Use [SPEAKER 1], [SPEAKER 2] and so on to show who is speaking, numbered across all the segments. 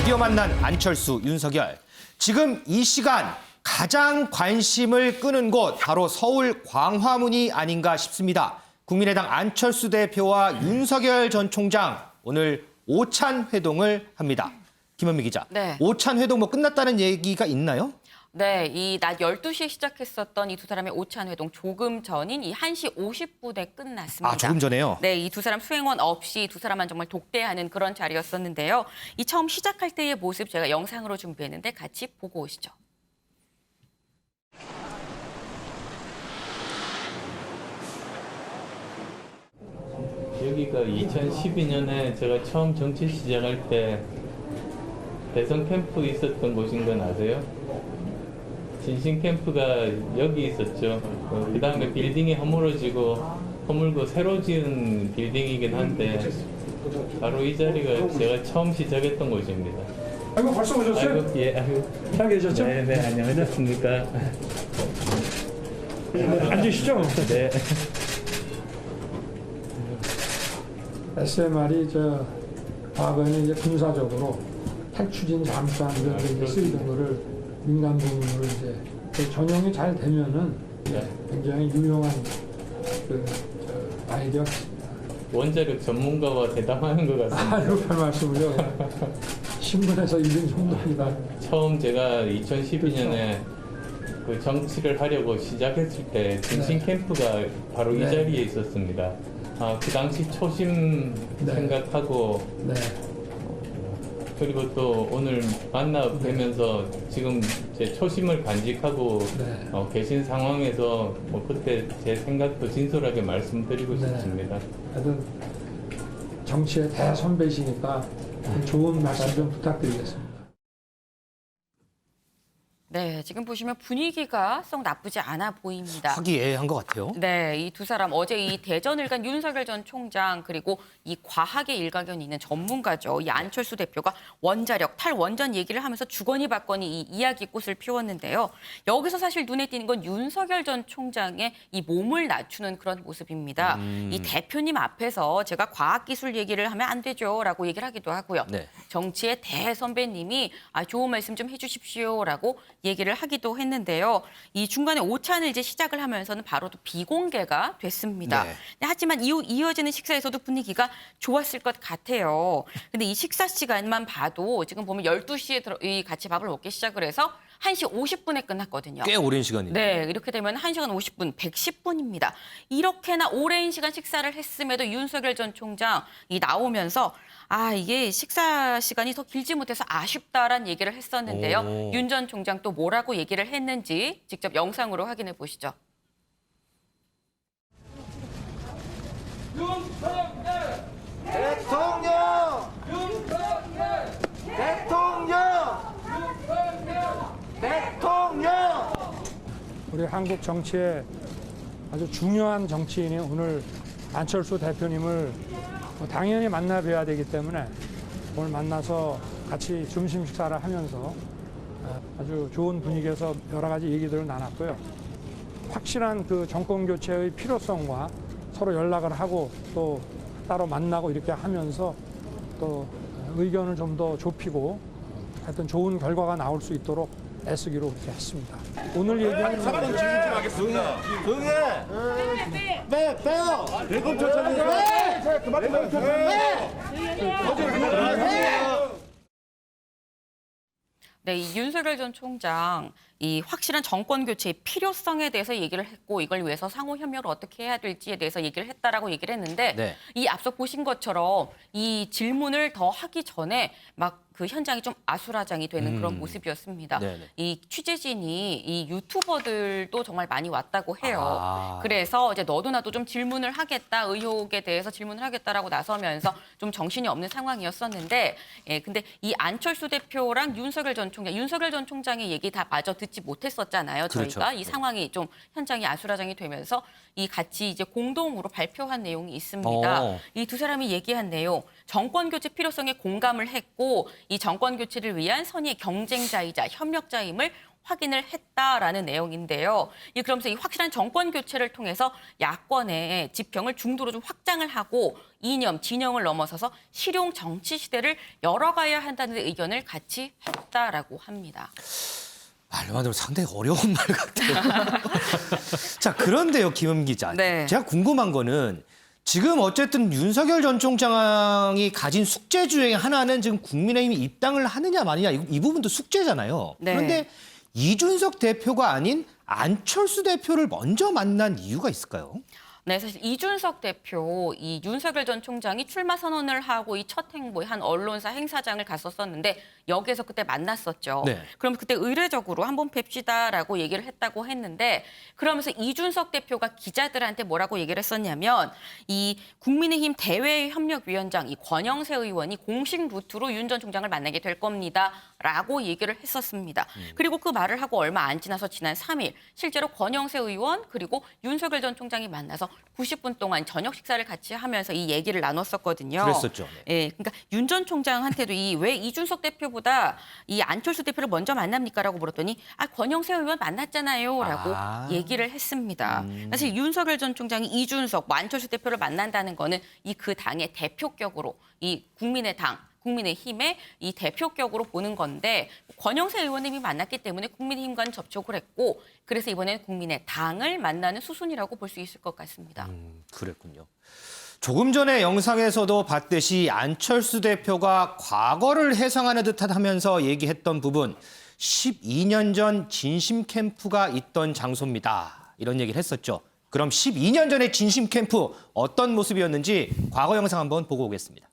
[SPEAKER 1] 드디어 만난 안철수, 윤석열. 지금 이 시간 가장 관심을 끄는 곳 바로 서울 광화문이 아닌가 싶습니다. 국민의당 안철수 대표와 윤석열 전 총장 오늘 오찬 회동을 합니다. 김현미 기자,
[SPEAKER 2] 네.
[SPEAKER 1] 오찬 회동 뭐 끝났다는 얘기가 있나요?
[SPEAKER 2] 네, 이 낮 12시에 시작했었던 이 두 사람의 오찬 회동 조금 전인 이 1시 50분에 끝났습니다.
[SPEAKER 1] 아, 조금 전에요?
[SPEAKER 2] 네, 이 두 사람 수행원 없이 두 사람만 정말 독대하는 그런 자리였었는데요. 이 처음 시작할 때의 모습 제가 영상으로 준비했는데 같이 보고 오시죠.
[SPEAKER 3] 여기가 2012년에 제가 처음 정치 시작할 때 대선 캠프 있었던 곳인 건 아세요? 진신 캠프가 여기 있었죠. 그 다음에 빌딩이 허물고 새로 지은 빌딩이긴 한데 바로 이 자리가 제가 처음 시작했던 곳입니다.
[SPEAKER 4] 아이고 벌써 오셨어요?
[SPEAKER 3] 아이고, 예, 아이고.
[SPEAKER 4] 잘 계셨죠?
[SPEAKER 3] 네, 안녕하셨습니까?
[SPEAKER 4] 앉으시죠.
[SPEAKER 3] 네.
[SPEAKER 4] SMR이 과거에는 이제 군사적으로 탈추진 잠수함 이런 데 이제 쓰이던 거를 민간 부문으로 이제 전용이 잘 되면은 굉장히 유용한 아이디어가 있습니다.
[SPEAKER 3] 원자력 전문가와 대담하는 것 같습니다.
[SPEAKER 4] 아유, 별 말씀을요. 신문에서 읽은 정도입니다.
[SPEAKER 3] 처음 제가 2012년에 그 정치를 하려고 시작했을 때 진신 캠프가 바로 이
[SPEAKER 4] 네.
[SPEAKER 3] 자리에 있었습니다. 그 당시 초심
[SPEAKER 4] 네.
[SPEAKER 3] 생각하고
[SPEAKER 4] 네.
[SPEAKER 3] 그리고 또 오늘 만나 뵈면서 지금 제 초심을 간직하고
[SPEAKER 4] 네.
[SPEAKER 3] 계신 상황에서 그때 제 생각도 진솔하게 말씀드리고
[SPEAKER 4] 네.
[SPEAKER 3] 싶습니다.
[SPEAKER 4] 하여튼 정치의 대선배시니까 좋은 말씀 좀 부탁드리겠습니다.
[SPEAKER 2] 네, 지금 보시면 분위기가 썩 나쁘지 않아 보입니다.
[SPEAKER 1] 화기애애한 것 같아요.
[SPEAKER 2] 네, 이 두 사람 어제 이 대전을 간 윤석열 전 총장 그리고 이 과학의 일가견이 있는 전문가죠. 이 안철수 대표가 원자력, 탈원전 얘기를 하면서 주거니 받거니 이 이야기꽃을 피웠는데요. 여기서 사실 눈에 띄는 건 윤석열 전 총장의 이 몸을 낮추는 그런 모습입니다. 이 대표님 앞에서 제가 과학기술 얘기를 하면 안 되죠라고 얘기를 하기도 하고요.
[SPEAKER 1] 네.
[SPEAKER 2] 정치의 대선배님이 좋은 말씀 좀 해주십시오라고 얘기를 하기도 했는데요. 이 중간에 오찬을 이제 시작을 하면서는 바로 또 비공개가 됐습니다.
[SPEAKER 1] 네.
[SPEAKER 2] 하지만 이어지는 식사에서도 분위기가 좋았을 것 같아요. 근데 이 식사 시간만 봐도 지금 보면 12시에 같이 밥을 먹기 시작을 해서 1시 50분에 끝났거든요.
[SPEAKER 1] 꽤 오랜 시간이네요.
[SPEAKER 2] 네, 이렇게 되면 1시간 50분, 110분입니다. 이렇게나 오랜 시간 식사를 했음에도 윤석열 전 총장 나오면서 이게 식사 시간이 더 길지 못해서 아쉽다라는 얘기를 했었는데요. 윤 전 총장 또 뭐라고 얘기를 했는지 직접 영상으로 확인해 보시죠.
[SPEAKER 5] 대통령! 대통령! 대통령!
[SPEAKER 4] 우리 한국 정치의 아주 중요한 정치인이 오늘 안철수 대표님을 당연히 만나 뵈야 되기 때문에 오늘 만나서 같이 점심 식사를 하면서 아주 좋은 분위기에서 여러 가지 얘기들을 나눴고요. 확실한 그 정권 교체의 필요성과 서로 연락을 하고 또 따로 만나고 이렇게 하면서 또 의견을 좀 더 좁히고 하여튼 좋은 결과가 나올 수 있도록 애쓰기로 그렇게 했습니다. 오늘 얘기는
[SPEAKER 5] 빼요! 대검 쫓아내요! 대검 쫓아내요!
[SPEAKER 2] 네, 이 윤석열 전 총장 이 확실한 정권 교체의 필요성에 대해서 얘기를 했고 이걸 위해서 상호 협력을 어떻게 해야 될지에 대해서 얘기를 했다라고 얘기를 했는데
[SPEAKER 1] 네.
[SPEAKER 2] 이 앞서 보신 것처럼 이 질문을 더 하기 전에 막 그 현장이 좀 아수라장이 되는 그런 모습이었습니다.
[SPEAKER 1] 네네.
[SPEAKER 2] 이 취재진이 이 유튜버들도 정말 많이 왔다고 해요.
[SPEAKER 1] 아.
[SPEAKER 2] 그래서 이제 너도 나도 좀 질문을 하겠다, 의혹에 대해서 질문을 하겠다라고 나서면서 좀 정신이 없는 상황이었었는데, 근데 이 안철수 대표랑 윤석열 전 총장의 얘기 다 마저 듣지 못했었잖아요. 저희가
[SPEAKER 1] 그렇죠.
[SPEAKER 2] 이 상황이 좀 현장이 아수라장이 되면서 이 같이 이제 공동으로 발표한 내용이 있습니다. 이 두 사람이 얘기한 내용, 정권 교체 필요성에 공감을 했고 이 정권 교체를 위한 선의의 경쟁자이자 협력자임을 확인을 했다라는 내용인데요. 그러면서 이 확실한 정권 교체를 통해서 야권의 지평을 중도로 좀 확장을 하고 이념, 진영을 넘어서서 실용 정치 시대를 열어가야 한다는 의견을 같이 했다라고 합니다.
[SPEAKER 1] 말로만 들으면 상당히 어려운 말 같아요. 자, 그런데요, 김은 기자.
[SPEAKER 2] 네.
[SPEAKER 1] 제가 궁금한 거는 지금 어쨌든 윤석열 전 총장이 가진 숙제 중에 하나는 지금 국민의힘이 입당을 하느냐 마느냐 이 부분도 숙제잖아요.
[SPEAKER 2] 네.
[SPEAKER 1] 그런데 이준석 대표가 아닌 안철수 대표를 먼저 만난 이유가 있을까요?
[SPEAKER 2] 네, 사실 이준석 대표, 이 윤석열 전 총장이 출마 선언을 하고 이 첫 행보에 한 언론사 행사장을 갔었었는데 여기에서 그때 만났었죠.
[SPEAKER 1] 네.
[SPEAKER 2] 그럼 그때 의례적으로 한번 뵙시다라고 얘기를 했다고 했는데 그러면서 이준석 대표가 기자들한테 뭐라고 얘기를 했었냐면 이 국민의힘 대외협력위원장 이 권영세 의원이 공식 루트로 윤 전 총장을 만나게 될 겁니다라고 얘기를 했었습니다. 그리고 그 말을 하고 얼마 안 지나서 지난 3일 실제로 권영세 의원 그리고 윤석열 전 총장이 만나서 90분 동안 저녁 식사를 같이 하면서 이 얘기를 나눴었거든요.
[SPEAKER 1] 그랬었죠. 네.
[SPEAKER 2] 예, 그러니까 윤 전 총장한테도 이 왜 이준석 대표보다 이 안철수 대표를 먼저 만납니까라고 물었더니 권영세 의원 만났잖아요라고 얘기를 했습니다. 사실 윤석열 전 총장이 이준석, 안철수 대표를 만난다는 거는 이 그 당의 대표격으로 이 국민의힘의 이 대표격으로 보는 건데 권영세 의원님이 만났기 때문에 국민의힘과는 접촉을 했고 그래서 이번에는 국민의당을 만나는 수순이라고 볼 수 있을 것 같습니다.
[SPEAKER 1] 그랬군요. 조금 전에 영상에서도 봤듯이 안철수 대표가 과거를 회상하는 듯 하면서 얘기했던 부분 12년 전 진심 캠프가 있던 장소입니다. 이런 얘기를 했었죠. 그럼 12년 전의 진심 캠프 어떤 모습이었는지 과거 영상 한번 보고 오겠습니다.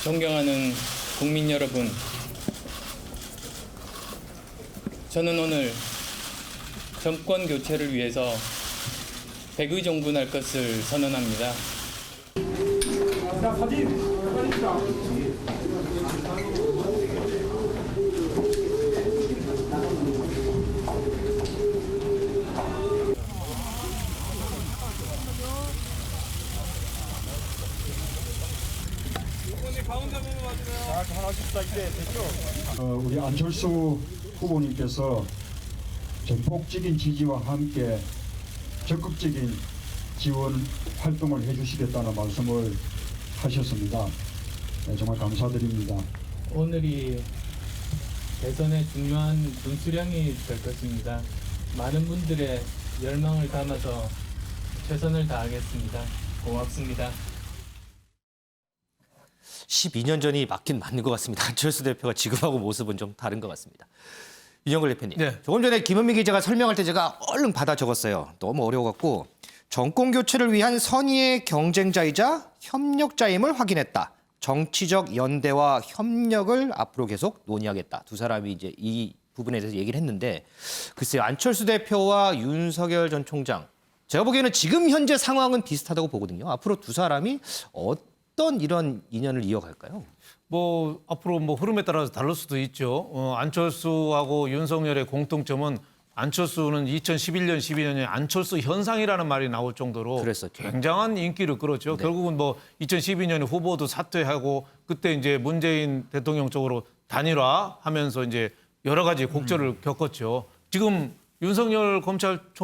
[SPEAKER 6] 존경하는 국민 여러분, 저는 오늘 정권 교체를 위해서 백의종군할 것을 선언합니다.
[SPEAKER 7] 우리 안철수 후보님께서 전폭적인 지지와 함께 적극적인 지원 활동을 해주시겠다는 말씀을 하셨습니다. 네, 정말 감사드립니다.
[SPEAKER 3] 오늘이 대선의 중요한 분수령이 될 것입니다. 많은 분들의 열망을 담아서 최선을 다하겠습니다. 고맙습니다.
[SPEAKER 1] 12년 전이 맞긴 맞는 것 같습니다. 안철수 대표가 지금하고 모습은 좀 다른 것 같습니다. 윤영걸 대표님,
[SPEAKER 8] 네.
[SPEAKER 1] 조금 전에 김은미 기자가 설명할 때 제가 얼른 받아 적었어요. 너무 어려워갖고 정권 교체를 위한 선의의 경쟁자이자 협력자임을 확인했다. 정치적 연대와 협력을 앞으로 계속 논의하겠다. 두 사람이 이제 이 부분에 대해서 얘기를 했는데 글쎄요, 안철수 대표와 윤석열 전 총장 제가 보기에는 지금 현재 상황은 비슷하다고 보거든요. 앞으로 두 사람이 어떤 이런 인연을 이어갈까요?
[SPEAKER 8] 뭐 앞으로 뭐 흐름에 따라서 다를 수도 있죠. 안철수하고 윤석열의 공통점은 안철수는 2011년, 12년에 안철수 현상이라는 말이 나올 정도로
[SPEAKER 1] 그랬었죠.
[SPEAKER 8] 굉장한 인기를 끌었죠.
[SPEAKER 1] 네.
[SPEAKER 8] 결국은 뭐 2012년에 후보도 사퇴하고 그때 이제 문재인 대통령 쪽으로 단일화하면서 이제 여러 가지 곡절을 겪었죠. 지금 윤석열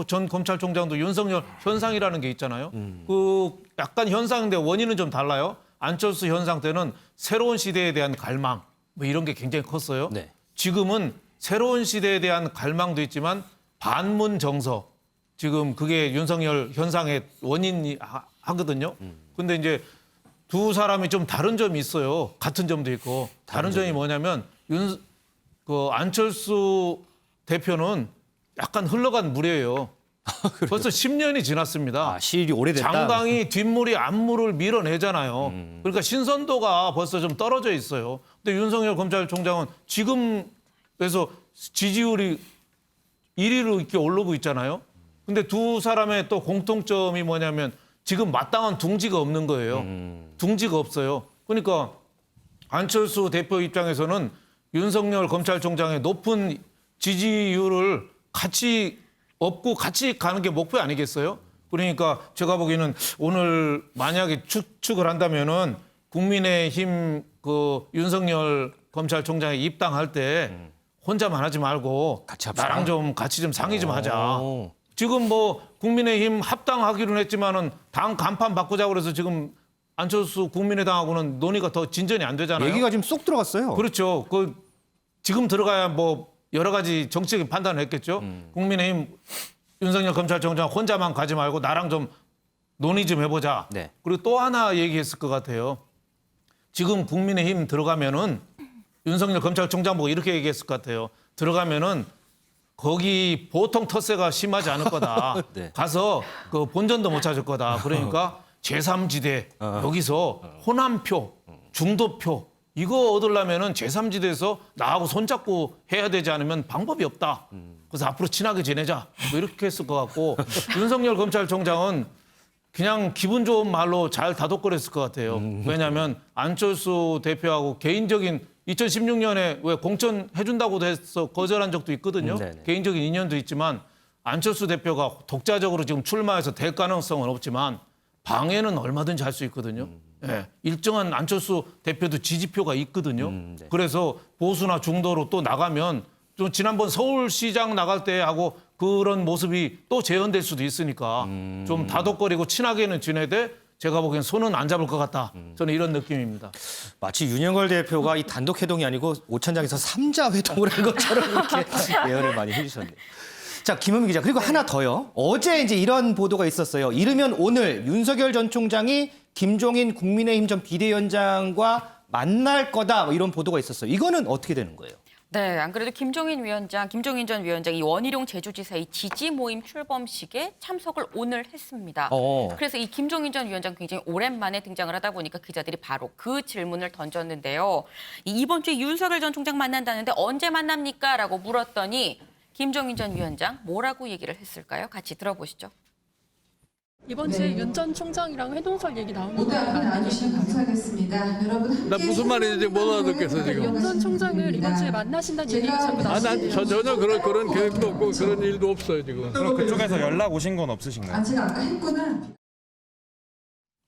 [SPEAKER 8] 전 검찰총장도 윤석열 현상이라는 게 있잖아요. 그 약간 현상인데 원인은 좀 달라요. 안철수 현상 때는 새로운 시대에 대한 갈망 뭐 이런 게 굉장히 컸어요.
[SPEAKER 1] 네.
[SPEAKER 8] 지금은 새로운 시대에 대한 갈망도 있지만 반문 정서 지금 그게 윤석열 현상의 원인이 하거든요. 근데 이제 두 사람이 좀 다른 점이 있어요. 같은 점도 있고 다른 점이 뭐냐면 안철수 대표는 약간 흘러간 물이에요. 벌써 10년이 지났습니다.
[SPEAKER 1] 시일이 오래됐다.
[SPEAKER 8] 장당이 뒷물이 앞물을 밀어내잖아요. 그러니까 신선도가 벌써 좀 떨어져 있어요. 근데 윤석열 검찰총장은 지금에서 지지율이 1위로 이렇게 오르고 있잖아요. 근데 두 사람의 또 공통점이 뭐냐면 지금 마땅한 둥지가 없는 거예요. 둥지가 없어요. 그러니까 안철수 대표 입장에서는 윤석열 검찰총장의 높은 지지율을 같이 업고 같이 가는 게 목표 아니겠어요? 그러니까 제가 보기에는 오늘 만약에 추측을 한다면은 국민의힘 그 윤석열 검찰총장이 입당할 때 혼자만 하지 말고
[SPEAKER 1] 같이 합시다.
[SPEAKER 8] 나랑 좀 같이 좀 상의 좀 하자.
[SPEAKER 1] 오.
[SPEAKER 8] 지금 뭐 국민의힘 합당하기로는 했지만은 당 간판 바꾸자고 그래서 지금 안철수 국민의당하고는 논의가 더 진전이 안 되잖아요.
[SPEAKER 1] 얘기가 지금 쏙 들어갔어요.
[SPEAKER 8] 그렇죠. 지금 들어가야 뭐 여러 가지 정치적인 판단을 했겠죠. 국민의힘 윤석열 검찰총장 혼자만 가지 말고 나랑 좀 논의 좀 해보자.
[SPEAKER 1] 네.
[SPEAKER 8] 그리고 또 하나 얘기했을 것 같아요. 지금 국민의힘 들어가면은 윤석열 검찰총장 보고 이렇게 얘기했을 것 같아요. 들어가면은 거기 보통 텃세가 심하지 않을 거다.
[SPEAKER 1] 네.
[SPEAKER 8] 가서 그 본전도 못 찾을 거다. 그러니까 제3지대 여기서 호남표, 중도표 이거 얻으려면은 제3지대에서 나하고 손잡고 해야 되지 않으면 방법이 없다. 그래서 앞으로 친하게 지내자. 뭐 이렇게 했을 것 같고 윤석열 검찰총장은 그냥 기분 좋은 말로 잘 다독거렸을 것 같아요. 왜냐하면 안철수 대표하고 개인적인 2016년에 왜 공천 해준다고 해서 거절한 적도 있거든요.
[SPEAKER 1] 네네.
[SPEAKER 8] 개인적인 인연도 있지만 안철수 대표가 독자적으로 지금 출마해서 될 가능성은 없지만 방해는 얼마든지 할 수 있거든요. 예, 일정한 안철수 대표도 지지표가 있거든요.
[SPEAKER 1] 네.
[SPEAKER 8] 그래서 보수나 중도로 또 나가면 좀 지난번 서울시장 나갈 때 하고 그런 모습이 또 재현될 수도 있으니까 좀 다독거리고 친하게는 지내되 제가 보기엔 손은 안 잡을 것 같다. 저는 이런 느낌입니다.
[SPEAKER 1] 마치 윤영걸 대표가 이 단독 회동이 아니고 오천장에서 3자 회동을 한 것처럼 이렇게 예언을 많이 해주셨네요. 자, 김은미 기자. 그리고 하나 더요. 어제 이제 이런 보도가 있었어요. 이르면 오늘 윤석열 전 총장이 김종인 국민의힘 전 비대위원장과 만날 거다. 뭐 이런 보도가 있었어요. 이거는 어떻게 되는 거예요?
[SPEAKER 2] 네, 안 그래도 김종인 전 위원장이 원희룡 제주지사의 지지 모임 출범식에 참석을 오늘 했습니다. 그래서 이 김종인 전 위원장 굉장히 오랜만에 등장을 하다 보니까 기자들이 바로 그 질문을 던졌는데요. 이번 주에 윤석열 전 총장 만난다는데 언제 만납니까? 라고 물었더니 김종인 전 위원장 뭐라고 얘기를 했을까요? 같이 들어보시죠.
[SPEAKER 9] 이번 주에 윤 전 총장이랑 회동설 얘기 나오는
[SPEAKER 10] 모두 앞에 나와주시면 감사하겠습니다. 여러분 함께.
[SPEAKER 11] 나 무슨 말인지 못 알아듣겠어 지금.
[SPEAKER 9] 윤 전 총장을 이번 주에 만나신다는 얘기가 자꾸 나오는데요.
[SPEAKER 11] 난 전혀 그런 계획도 없고 그런 일도 없어요 지금.
[SPEAKER 12] 그럼 그쪽에서 연락 오신 건 없으신가요?
[SPEAKER 10] 제가 아까 했구나.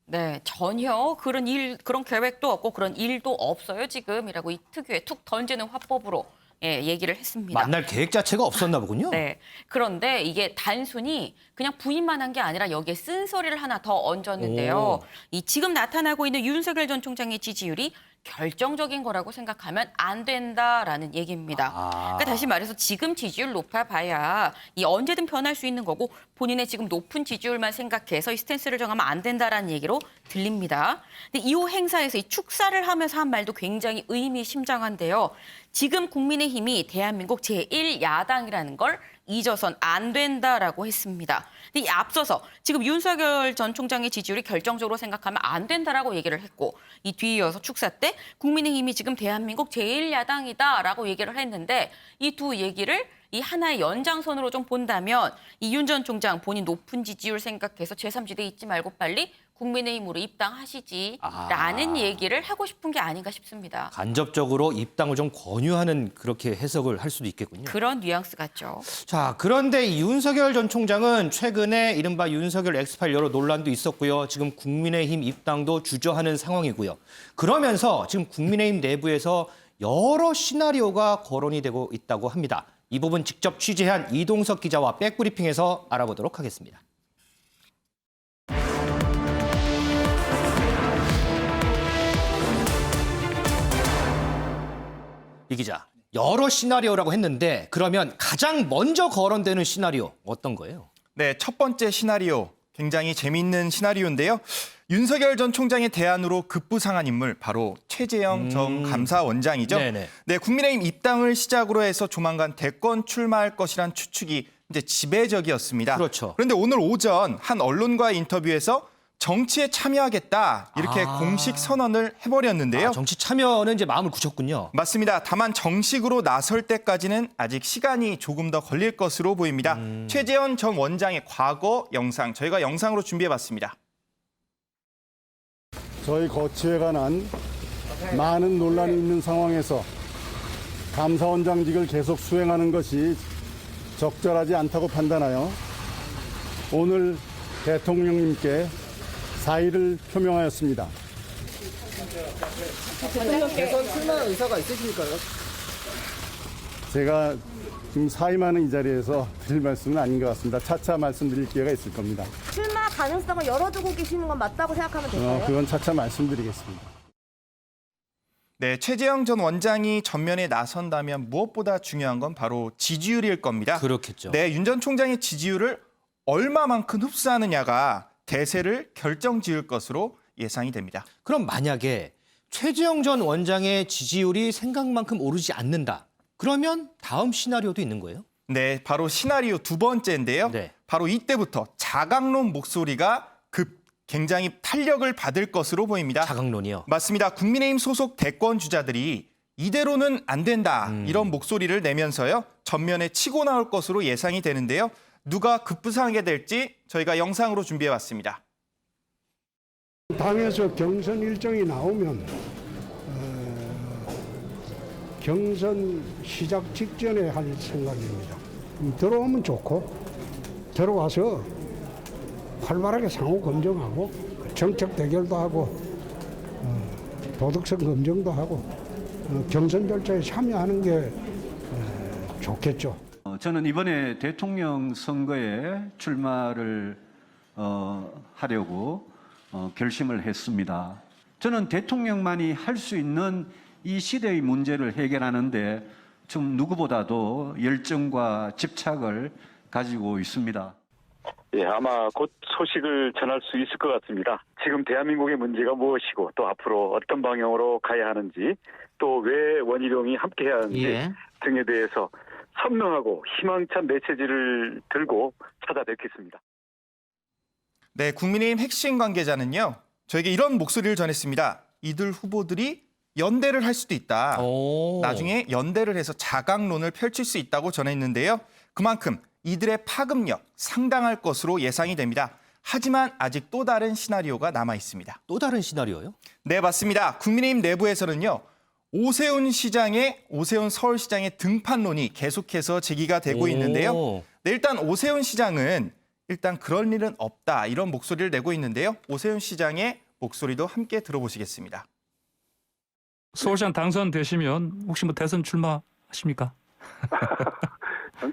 [SPEAKER 2] 네, 전혀 그런 계획도 없고 그런 일도 없어요 지금이라고 이 특유의 툭 던지는 화법으로 얘기를 했습니다.
[SPEAKER 1] 만날 계획 자체가 없었나 보군요.
[SPEAKER 2] 네. 그런데 이게 단순히 그냥 부인만 한 게 아니라 여기에 쓴소리를 하나 더 얹었는데요. 이 지금 나타나고 있는 윤석열 전 총장의 지지율이 결정적인 거라고 생각하면 안 된다라는 얘기입니다. 그러니까 다시 말해서 지금 지지율 높아봐야 이 언제든 변할 수 있는 거고 본인의 지금 높은 지지율만 생각해서 이 스탠스를 정하면 안 된다라는 얘기로 들립니다. 근데 이후 행사에서 이 축사를 하면서 한 말도 굉장히 의미심장한데요. 지금 국민의힘이 대한민국 제1야당이라는 걸 잊어선 안 된다라고 했습니다. 근데 이 앞서서 지금 윤석열 전 총장의 지지율이 결정적으로 생각하면 안 된다라고 얘기를 했고 이 뒤이어서 축사 때 국민의힘이 지금 대한민국 제1야당이다라고 얘기를 했는데 이 두 얘기를 이 하나의 연장선으로 좀 본다면 이 윤 전 총장 본인 높은 지지율 생각해서 제3지대에 있지 말고 빨리 국민의힘으로 입당하시지라는 얘기를 하고 싶은 게 아닌가 싶습니다.
[SPEAKER 1] 간접적으로 입당을 좀 권유하는 그렇게 해석을 할 수도 있겠군요.
[SPEAKER 2] 그런 뉘앙스 같죠.
[SPEAKER 1] 자, 그런데 이 윤석열 전 총장은 최근에 이른바 윤석열 엑스파일 여러 논란도 있었고요. 지금 국민의힘 입당도 주저하는 상황이고요. 그러면서 지금 국민의힘 내부에서 여러 시나리오가 거론이 되고 있다고 합니다. 이 부분 직접 취재한 이동석 기자와 백브리핑에서 알아보도록 하겠습니다. 이 기자, 여러 시나리오라고 했는데 그러면 가장 먼저 거론되는 시나리오 어떤 거예요?
[SPEAKER 12] 네, 첫 번째 시나리오 굉장히 재미있는 시나리오인데요. 윤석열 전 총장의 대안으로 급부상한 인물 바로 최재형 전 감사원장이죠.
[SPEAKER 1] 네네.
[SPEAKER 12] 네, 국민의힘 입당을 시작으로 해서 조만간 대권 출마할 것이란 추측이 이제 지배적이었습니다.
[SPEAKER 1] 그렇죠.
[SPEAKER 12] 그런데 오늘 오전 한 언론과의 인터뷰에서 정치에 참여하겠다 이렇게 공식 선언을 해버렸는데요.
[SPEAKER 1] 정치 참여는 이제 마음을 굳혔군요.
[SPEAKER 12] 맞습니다. 다만 정식으로 나설 때까지는 아직 시간이 조금 더 걸릴 것으로 보입니다. 최재형 전 원장의 과거 영상 저희가 영상으로 준비해봤습니다.
[SPEAKER 5] 저희 거취에 관한 많은 논란이 있는 상황에서 감사원장직을 계속 수행하는 것이 적절하지 않다고 판단하여 오늘 대통령님께 사의를 표명하였습니다.
[SPEAKER 13] 대선 출마 의사가 있으십니까요?
[SPEAKER 5] 제가 지금 사임하는 이 자리에서 드릴 말씀은 아닌 것 같습니다. 차차 말씀드릴 기회가 있을 겁니다.
[SPEAKER 13] 출마 가능성을 열어두고 계시는 건 맞다고 생각하면 될까요?
[SPEAKER 5] 그건 차차 말씀드리겠습니다.
[SPEAKER 12] 네, 최재형 전 원장이 전면에 나선다면 무엇보다 중요한 건 바로 지지율일 겁니다.
[SPEAKER 1] 그렇겠죠.
[SPEAKER 12] 네, 윤 전 총장의 지지율을 얼마만큼 흡수하느냐가 대세를 결정지을 것으로 예상이 됩니다.
[SPEAKER 1] 그럼 만약에 최재형 전 원장의 지지율이 생각만큼 오르지 않는다. 그러면 다음 시나리오도 있는 거예요?
[SPEAKER 12] 네, 바로 시나리오 두 번째인데요.
[SPEAKER 1] 네.
[SPEAKER 12] 바로 이때부터 자강론 목소리가 굉장히 탄력을 받을 것으로 보입니다.
[SPEAKER 1] 자강론이요?
[SPEAKER 12] 맞습니다. 국민의힘 소속 대권 주자들이 이대로는 안 된다 이런 목소리를 내면서요. 전면에 치고 나올 것으로 예상이 되는데요. 누가 급부상하게 될지 저희가 영상으로 준비해왔습니다.
[SPEAKER 14] 당에서 경선 일정이 나오면 경선 시작 직전에 할 생각입니다. 들어오면 좋고 들어와서 활발하게 상호 검증하고 정책 대결도 하고 도덕성 검증도 하고 경선 절차에 참여하는 게 좋겠죠.
[SPEAKER 15] 저는 이번에 대통령 선거에 출마를 하려고 결심을 했습니다. 저는 대통령만이 할 수 있는 이 시대의 문제를 해결하는데 좀 누구보다도 열정과 집착을 가지고 있습니다.
[SPEAKER 16] 예, 아마 곧 소식을 전할 수 있을 것 같습니다. 지금 대한민국의 문제가 무엇이고 또 앞으로 어떤 방향으로 가야 하는지 또 왜 원희룡이 함께해야 하는지 등에 대해서 선명하고 희망찬 메시지를 들고 찾아뵙겠습니다.
[SPEAKER 12] 네, 국민의힘 핵심 관계자는요. 저에게 이런 목소리를 전했습니다. 이들 후보들이 연대를 할 수도 있다. 나중에 연대를 해서 자강론을 펼칠 수 있다고 전했는데요. 그만큼 이들의 파급력 상당할 것으로 예상이 됩니다. 하지만 아직 또 다른 시나리오가 남아 있습니다.
[SPEAKER 1] 또 다른 시나리오요?
[SPEAKER 12] 네, 맞습니다. 국민의힘 내부에서는요. 오세훈 서울시장의 등판론이 계속해서 제기가 되고 있는데요. 네, 일단 오세훈 시장은 그럴 일은 없다 이런 목소리를 내고 있는데요. 오세훈 시장의 목소리도 함께 들어보시겠습니다.
[SPEAKER 17] 서울시장 당선되시면 혹시 뭐 대선 출마하십니까?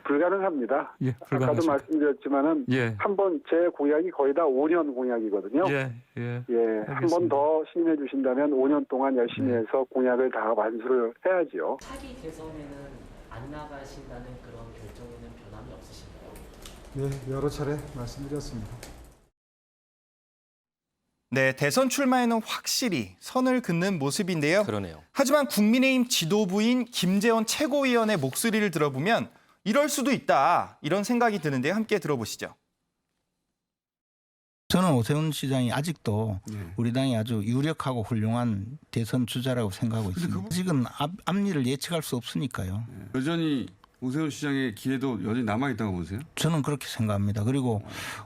[SPEAKER 18] 불가능합니다.
[SPEAKER 17] 예, 불가능하십니까?
[SPEAKER 18] 아까도 말씀드렸지만은 한번 제 공약이 거의 다 5년 공약이거든요. 한 번 더 신임해 주신다면 5년 동안 열심히 해서 공약을 다 완수를 해야지요.
[SPEAKER 19] 차기 대선에는 안 나가신다는 그런 결정에는 변함이 없으신가요?
[SPEAKER 5] 네, 여러 차례 말씀드렸습니다.
[SPEAKER 12] 네, 대선 출마에는 확실히 선을 긋는 모습인데요.
[SPEAKER 1] 그러네요.
[SPEAKER 12] 하지만 국민의힘 지도부인 김재원 최고위원의 목소리를 들어보면 이럴 수도 있다 이런 생각이 드는데 함께 들어보시죠.
[SPEAKER 20] 저는 오세훈 시장이 아직도 우리 당이 아주 유력하고 훌륭한 대선 주자라고 생각하고 있습니다. 아직은 앞일을 예측할 수 없으니까요.
[SPEAKER 21] 여전히 오세훈 시장의 기회도 여전히 남아있다고 보세요?
[SPEAKER 20] 저는 그렇게 생각합니다. 그리고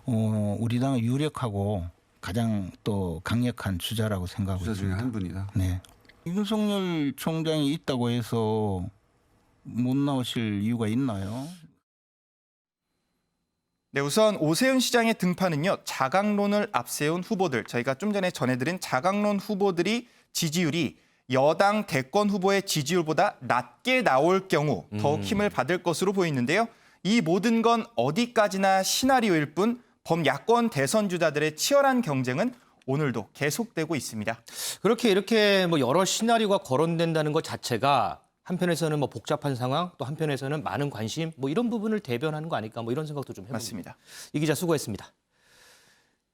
[SPEAKER 20] 우리 당의 유력하고 가장 또 강력한 주자라고 생각하고 있습니다.
[SPEAKER 21] 주자 중에 한 분이다.
[SPEAKER 20] 네. 윤석열 총장이 있다고 해서 못 나오실 이유가 있나요?
[SPEAKER 12] 네, 우선 오세훈 시장의 등판은요. 자강론을 앞세운 후보들, 저희가 좀 전에 전해드린 자강론 후보들이 지지율이 여당 대권 후보의 지지율보다 낮게 나올 경우 더욱 힘을 받을 것으로 보이는데요. 이 모든 건 어디까지나 시나리오일 뿐 범야권 대선 주자들의 치열한 경쟁은 오늘도 계속되고 있습니다.
[SPEAKER 1] 이렇게 뭐 여러 시나리오가 거론된다는 것 자체가 한편에서는 뭐 복잡한 상황, 또 한편에서는 많은 관심, 뭐 이런 부분을 대변하는 거 아닐까, 뭐 이런 생각도 좀 해봅니다.
[SPEAKER 12] 맞습니다.
[SPEAKER 1] 이 기자 수고했습니다.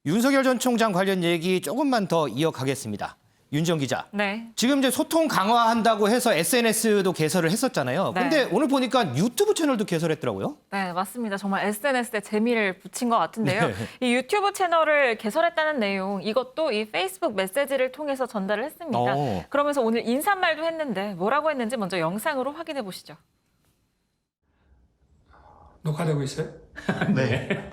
[SPEAKER 1] 윤석열 전 총장 관련 얘기 조금만 더 이어가겠습니다. 윤지영 기자.
[SPEAKER 22] 네.
[SPEAKER 1] 지금 이제 소통 강화한다고 해서 SNS도 개설을 했었잖아요. 근데 오늘 보니까 유튜브 채널도 개설했더라고요.
[SPEAKER 22] 네, 맞습니다. 정말 SNS에 재미를 붙인 것 같은데요.
[SPEAKER 1] 네.
[SPEAKER 22] 이 유튜브 채널을 개설했다는 내용, 이것도 이 페이스북 메시지를 통해서 전달을 했습니다. 그러면서 오늘 인사말도 했는데 뭐라고 했는지 먼저 영상으로 확인해 보시죠.
[SPEAKER 4] 녹화되고 있어요?
[SPEAKER 1] 네.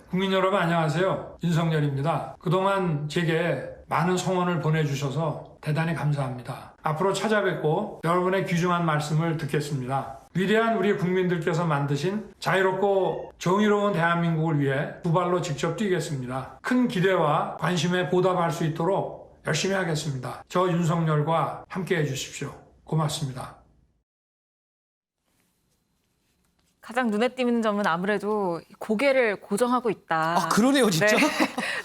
[SPEAKER 4] 국민 여러분 안녕하세요. 윤석열입니다. 그동안 제게 많은 성원을 보내주셔서 대단히 감사합니다. 앞으로 찾아뵙고 여러분의 귀중한 말씀을 듣겠습니다. 위대한 우리 국민들께서 만드신 자유롭고 정의로운 대한민국을 위해 두 발로 직접 뛰겠습니다. 큰 기대와 관심에 보답할 수 있도록 열심히 하겠습니다. 저 윤석열과 함께해 주십시오. 고맙습니다.
[SPEAKER 22] 가장 눈에 띄는 점은 아무래도 고개를 고정하고 있다.
[SPEAKER 1] 아, 그러네요, 진짜.
[SPEAKER 22] 네.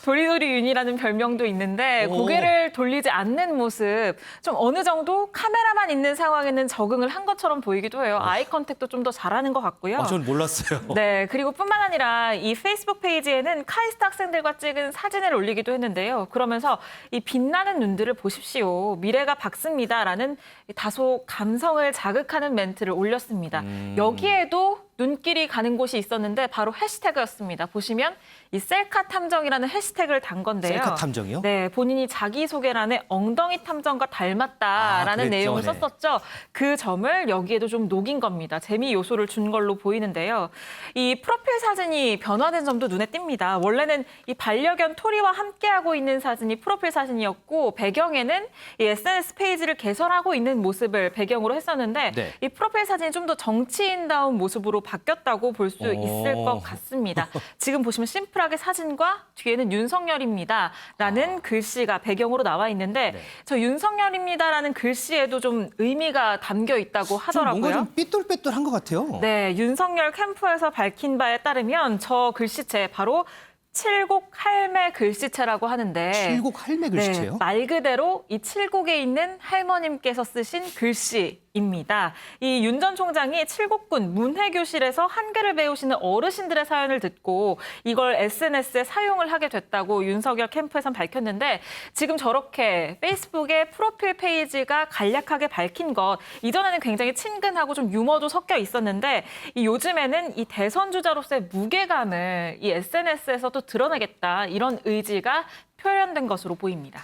[SPEAKER 22] 도리도리 윤이라는 별명도 있는데 고개를 돌리지 않는 모습, 좀 어느 정도 카메라만 있는 상황에는 적응을 한 것처럼 보이기도 해요. 아이 컨택도 좀 더 잘하는 것 같고요.
[SPEAKER 1] 전 몰랐어요.
[SPEAKER 22] 네, 그리고 뿐만 아니라 이 페이스북 페이지에는 카이스트 학생들과 찍은 사진을 올리기도 했는데요. 그러면서 이 빛나는 눈들을 보십시오. 미래가 밝습니다라는 다소 감성을 자극하는 멘트를 올렸습니다. 여기에도 눈길이 가는 곳이 있었는데 바로 해시태그였습니다. 보시면 이 셀카 탐정이라는 해시태그를 단 건데요.
[SPEAKER 1] 셀카 탐정이요?
[SPEAKER 22] 네, 본인이 자기소개란에 엉덩이 탐정과 닮았다라는 내용을 썼었죠. 그 점을 여기에도 좀 녹인 겁니다. 재미 요소를 준 걸로 보이는데요. 이 프로필 사진이 변화된 점도 눈에 띕니다. 원래는 이 반려견 토리와 함께하고 있는 사진이 프로필 사진이었고 배경에는 이 SNS 페이지를 개설하고 있는 모습을 배경으로 했었는데
[SPEAKER 1] 네.
[SPEAKER 22] 이 프로필 사진이 좀 더 정치인다운 모습으로 바뀌었다고 볼 수 있을 것 같습니다. 지금 보시면 심플하게 사진과 뒤에는 윤석열입니다라는 글씨가 배경으로 나와 있는데 저 윤석열입니다라는 글씨에도 좀 의미가 담겨 있다고 하더라고요.
[SPEAKER 1] 뭔가 좀 삐뚤빼뚤한 것 같아요.
[SPEAKER 22] 네, 윤석열 캠프에서 밝힌 바에 따르면 저 글씨체 바로 칠곡 할매 글씨체라고 하는데
[SPEAKER 1] 칠곡 할매 글씨체요?
[SPEAKER 22] 네, 말 그대로 이 칠곡에 있는 할머님께서 쓰신 글씨입니다. 이 윤 전 총장이 칠곡군 문해교실에서 한글을 배우시는 어르신들의 사연을 듣고 이걸 SNS에 사용을 하게 됐다고 윤석열 캠프에선 밝혔는데 지금 저렇게 페이스북에 프로필 페이지가 간략하게 밝힌 것 이전에는 굉장히 친근하고 좀 유머도 섞여 있었는데 이 요즘에는 이 대선 주자로서의 무게감을 이 SNS에서도 드러내겠다 이런 의지가 표현된 것으로 보입니다.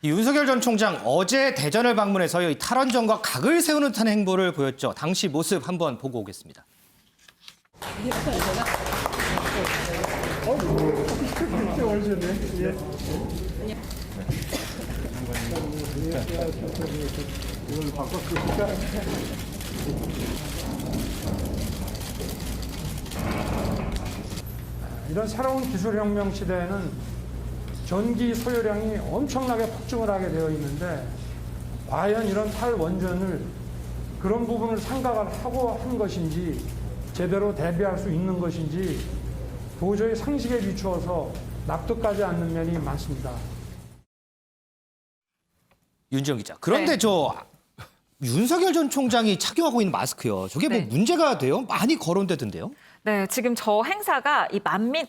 [SPEAKER 1] 이 윤석열 전 총장 어제 대전을 방문해서 이 탈원전과 각을 세우는 듯한 행보를 보였죠. 당시 모습 한번 보고 오겠습니다.
[SPEAKER 4] 이런 새로운 기술혁명 시대에는 전기 소요량이 엄청나게 폭증을 하게 되어 있는데 과연 이런 탈원전을 그런 부분을 생각을 하고 한 것인지 제대로 대비할 수 있는 것인지 도저히 상식에 비추어서 납득하지 않는 면이 많습니다.
[SPEAKER 1] 윤지영 기자. 그런데 저 윤석열 전 총장이 착용하고 있는 마스크요. 저게 뭐 문제가 돼요? 많이 거론되던데요?
[SPEAKER 22] 네, 지금 저 행사가 이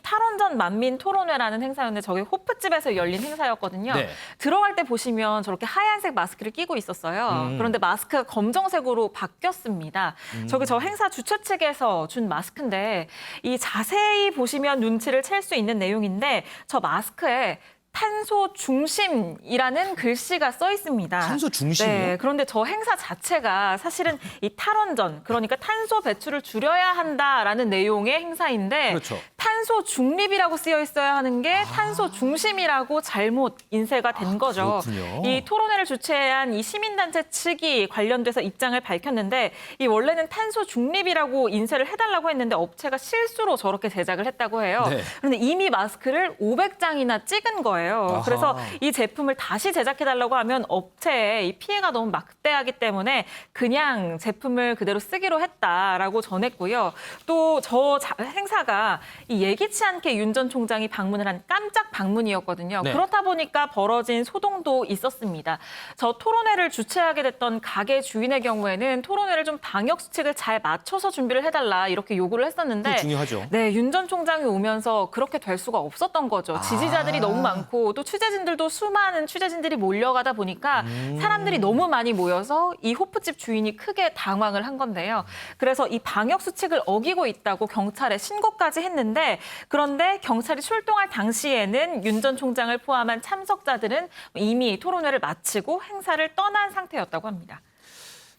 [SPEAKER 22] 탈원전 만민 토론회라는 행사였는데 저게 호프집에서 열린 행사였거든요.
[SPEAKER 1] 네.
[SPEAKER 22] 들어갈 때 보시면 저렇게 하얀색 마스크를 끼고 있었어요. 그런데 마스크가 검정색으로 바뀌었습니다. 저게 저 행사 주최 측에서 준 마스크인데 이 자세히 보시면 눈치를 챌 수 있는 내용인데 저 마스크에 탄소 중심이라는 글씨가 써 있습니다.
[SPEAKER 1] 탄소 중심이요?
[SPEAKER 22] 네, 그런데 저 행사 자체가 사실은 이 탈원전, 그러니까 탄소 배출을 줄여야 한다라는 내용의 행사인데
[SPEAKER 1] 그렇죠.
[SPEAKER 22] 탄소 중립이라고 쓰여 있어야 하는 게 탄소 중심이라고 잘못 인쇄가 된 거죠.
[SPEAKER 1] 그렇군요.
[SPEAKER 22] 이 토론회를 주최한 이 시민단체 측이 관련돼서 입장을 밝혔는데 이 원래는 탄소 중립이라고 인쇄를 해달라고 했는데 업체가 실수로 저렇게 제작을 했다고 해요.
[SPEAKER 1] 네.
[SPEAKER 22] 그런데 이미 마스크를 500장이나 찍은 거예요.
[SPEAKER 1] 아하.
[SPEAKER 22] 그래서 이 제품을 다시 제작해달라고 하면 업체에 이 피해가 너무 막대하기 때문에 그냥 제품을 그대로 쓰기로 했다라고 전했고요. 또 저 행사가 이 예기치 않게 윤 전 총장이 방문을 한 깜짝 방문이었거든요.
[SPEAKER 1] 네.
[SPEAKER 22] 그렇다 보니까 벌어진 소동도 있었습니다. 저 토론회를 주최하게 됐던 가게 주인의 경우에는 토론회를 좀 방역 수칙을 잘 맞춰서 준비를 해달라 이렇게 요구를 했었는데
[SPEAKER 1] 중요하죠.
[SPEAKER 22] 네, 윤 전 총장이 오면서 그렇게 될 수가 없었던 거죠. 지지자들이 너무 많고 또 취재진들도 수많은 취재진들이 몰려가다 보니까 사람들이 너무 많이 모여서 이 호프집 주인이 크게 당황을 한 건데요. 그래서 이 방역 수칙을 어기고 있다고 경찰에 신고까지 했는데 그런데 경찰이 출동할 당시에는 윤 전 총장을 포함한 참석자들은 이미 토론회를 마치고 행사를 떠난 상태였다고 합니다.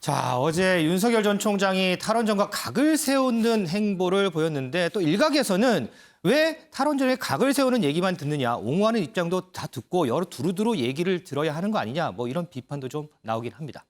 [SPEAKER 1] 자, 어제 윤석열 전 총장이 탈원전과 각을 세우는 행보를 보였는데 또 일각에서는 왜 탈원전에 각을 세우는 얘기만 듣느냐, 옹호하는 입장도 다 듣고 여러 두루두루 얘기를 들어야 하는 거 아니냐, 뭐 이런 비판도 좀 나오긴 합니다.